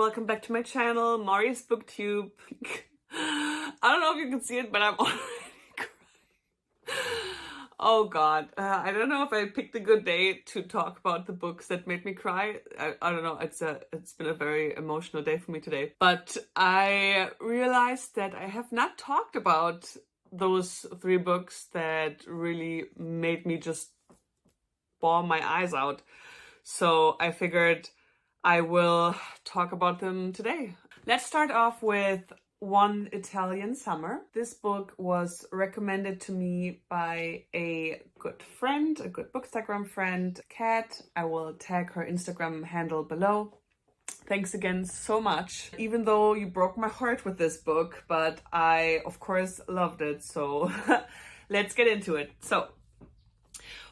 welcome back to my channel, Mari's Booktube. I don't know if you can see it, but I'm already crying. Oh god, I don't know if I picked a good day to talk about the books that made me cry. I don't know, it's been a very emotional day for me today. But I realized that I have not talked about those 3 books that really made me just bawl my eyes out. So I figured I will talk about them today. Let's start off with One Italian Summer. This book was recommended to me by a good friend, a good Bookstagram friend, Kat. I will tag her Instagram handle below. Thanks again so much. Even though you broke my heart with this book, but I, of course, loved it. So let's get into it. So,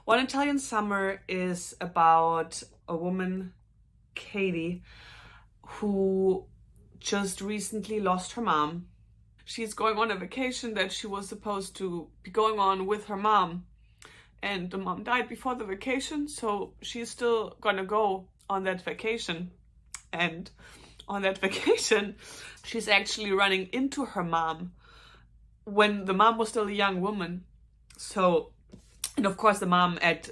One Italian Summer is about a woman, Katie, who just recently lost her mom. She's going on a vacation that she was supposed to be going on with her mom, and the mom died before the vacation, so she's still gonna go on that vacation. And on that vacation, she's actually running into her mom when the mom was still a young woman. So, and of course the mom at,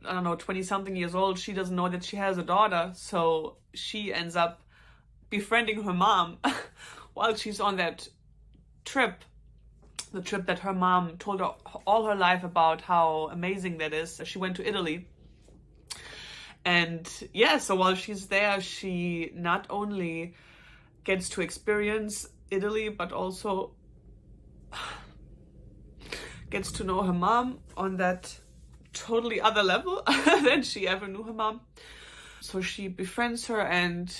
20-something years old, she doesn't know that she has a daughter. So she ends up befriending her mom while she's on that trip. The trip that her mom told her all her life about how amazing that is. She went to Italy. And yeah, so while she's there, she not only gets to experience Italy, but also gets to know her mom on that totally other level than she ever knew her mom. So she befriends her, and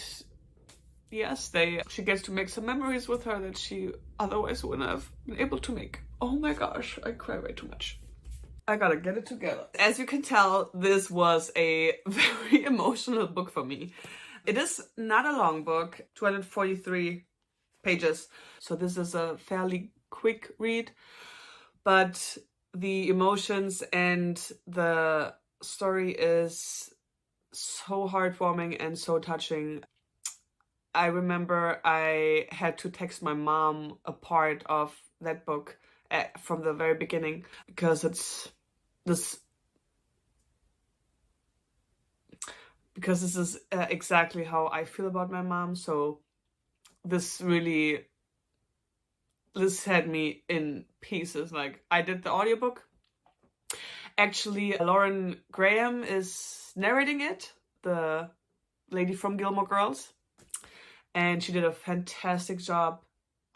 yes, she gets to make some memories with her that she otherwise wouldn't have been able to make. Oh my gosh, I cry way too much. I gotta get it together. As you can tell, this was a very emotional book for me. It is not a long book, 243 pages. So this is a fairly quick read. But the emotions and the story is so heartwarming and so touching. I remember I had to text my mom a part of that book from the very beginning, because this is exactly how I feel about my mom. So this had me in pieces. Like, I did the audiobook. Actually, Lauren Graham is narrating it, the lady from Gilmore Girls. And she did a fantastic job.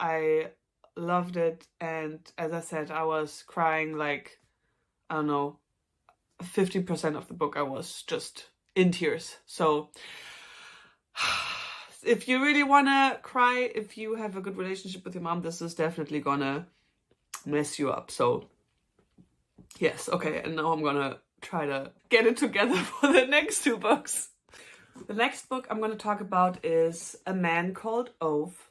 I loved it. And as I said, I was crying like, I don't know, 50% of the book I was just in tears. So if you really want to cry, if you have a good relationship with your mom, this is definitely gonna mess you up. So yes, okay, and now I'm gonna try to get it together for the next 2 books. The next book I'm gonna talk about is A Man Called Ove,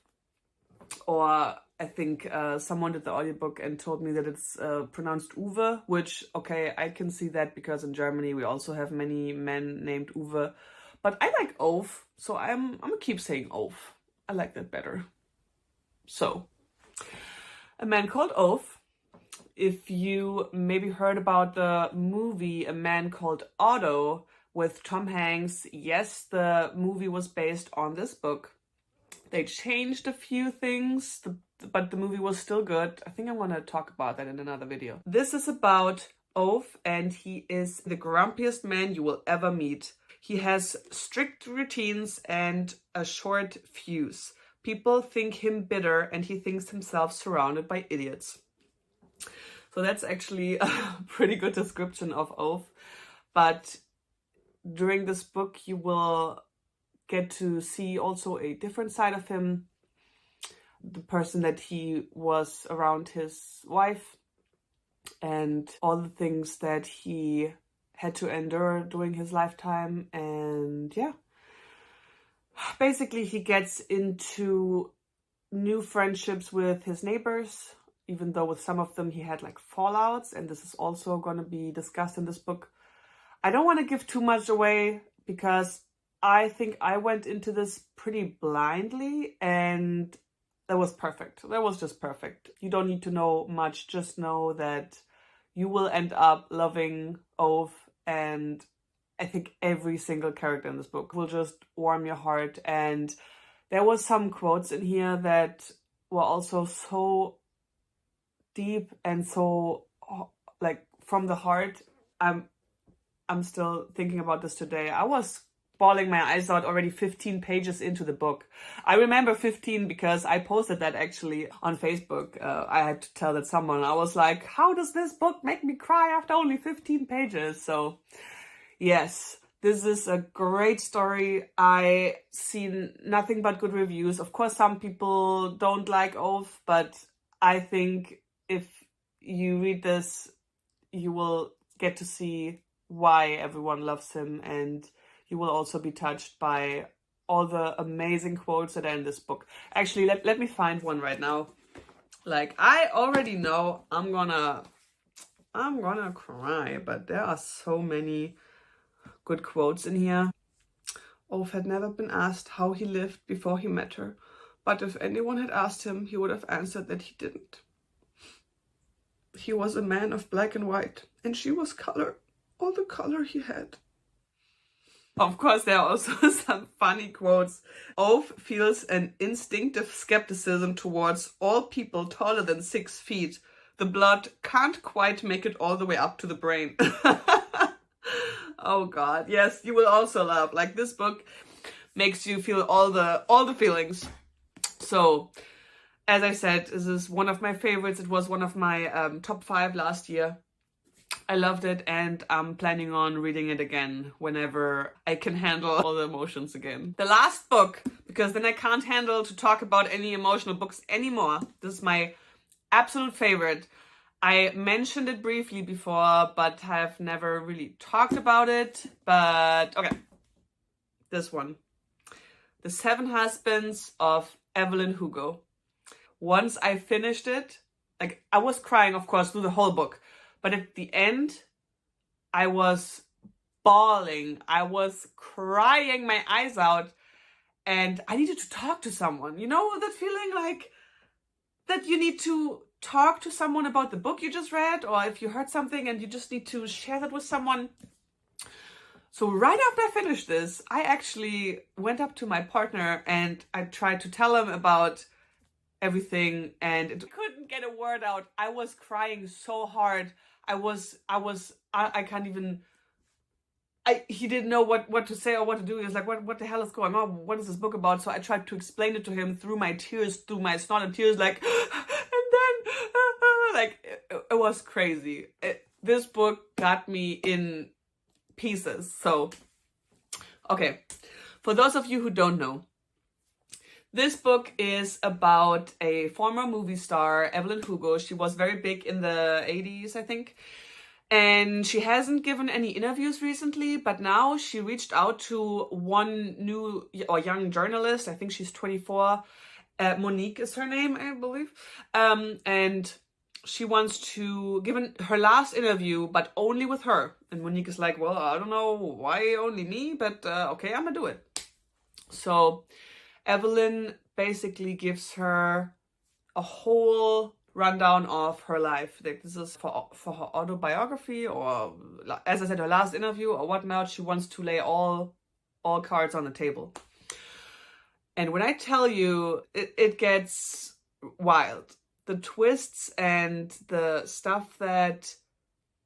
or I think someone did the audiobook and told me that it's pronounced Uwe, which, okay, I can see that because in Germany we also have many men named Uwe. But I like Ove, so I'm gonna keep saying Ove. I like that better. So, A Man Called Ove. If you maybe heard about the movie A Man Called Otto with Tom Hanks, yes, the movie was based on this book. They changed a few things, but the movie was still good. I think I'm gonna talk about that in another video. This is about Ove, and he is the grumpiest man you will ever meet. He has strict routines and a short fuse. People think him bitter, and he thinks himself surrounded by idiots. So that's actually a pretty good description of Ove. But during this book, you will get to see also a different side of him, the person that he was around his wife, and all the things that he had to endure during his lifetime. And yeah, basically he gets into new friendships with his neighbors, even though with some of them he had like fallouts, and this is also going to be discussed in this book. I don't want to give too much away because I think I went into this pretty blindly, and that was perfect. That was just perfect. You don't need to know much, just know that you will end up loving Ove, and I think every single character in this book will just warm your heart. And there was some quotes in here that were also so deep and so like from the heart. I'm still thinking about this today. I was bawling my eyes out already 15 pages into the book. I remember 15 because I posted that actually on Facebook. I had to tell that someone. I was like, how does this book make me cry after only 15 pages? So yes, this is a great story. I seen nothing but good reviews. Of course, some people don't like Ove, but I think if you read this, you will get to see why everyone loves him, and you will also be touched by all the amazing quotes that are in this book. Actually, let me find one right now. Like, I already know I'm gonna cry, but there are so many good quotes in here. Ove had never been asked how he lived before he met her, but if anyone had asked him, he would have answered that he didn't. He was a man of black and white, and she was color, all the color he had. Of course, there are also some funny quotes. Ove feels an instinctive skepticism towards all people taller than 6 feet. The blood can't quite make it all the way up to the brain. Oh God, yes, you will also love. Like, this book makes you feel all the feelings. So, as I said, this is one of my favorites. It was one of my top 5 last year. I loved it, and I'm planning on reading it again whenever I can handle all the emotions again. The last book, because then I can't handle to talk about any emotional books anymore. This is my absolute favorite. I mentioned it briefly before, but have never really talked about it. But okay, this one. The 7 Husbands of Evelyn Hugo. Once I finished it, like, I was crying, of course, through the whole book. But at the end, I was bawling. I was crying my eyes out. And I needed to talk to someone. You know that feeling, like, that you need to talk to someone about the book you just read, or if you heard something and you just need to share that with someone. So right after I finished this, I actually went up to my partner and I tried to tell him about everything, and it couldn't get a word out. I was crying so hard. I can't even, he didn't know what to say or what to do. He was like, what the hell is going on? What is this book about? So I tried to explain it to him through my tears, through my snot and tears, like, and then, like, it was crazy. This book got me in pieces. So, okay. For those of you who don't know, this book is about a former movie star, Evelyn Hugo. She was very big in the 80s, I think. And she hasn't given any interviews recently, but now she reached out to one new or young journalist. I think she's 24. Monique is her name, I believe. And she wants to give her last interview, but only with her. And Monique is like, well, I don't know why only me, but okay, I'm gonna do it. So Evelyn basically gives her a whole rundown of her life. Like, this is for her autobiography, or, as I said, her last interview or whatnot. She wants to lay all cards on the table. And when I tell you, it gets wild. The twists and the stuff that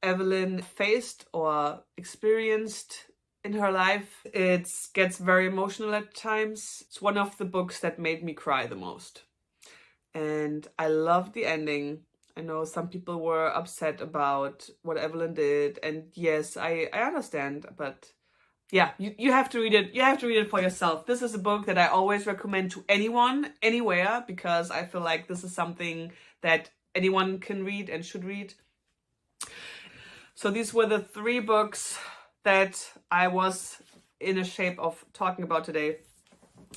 Evelyn faced or experienced in her life, it gets very emotional at times. It's one of the books that made me cry the most. And I loved the ending. I know some people were upset about what Evelyn did, and yes, I understand, but yeah, you have to read it. You have to read it for yourself. This is a book that I always recommend to anyone, anywhere, because I feel like this is something that anyone can read and should read. So these were the 3 books that I was in a shape of talking about today.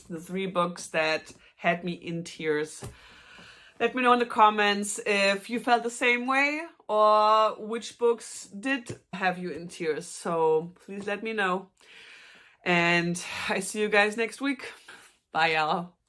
The 3 books that had me in tears. Let me know in the comments if you felt the same way, or which books did have you in tears. So please let me know. And I see you guys next week. Bye, y'all.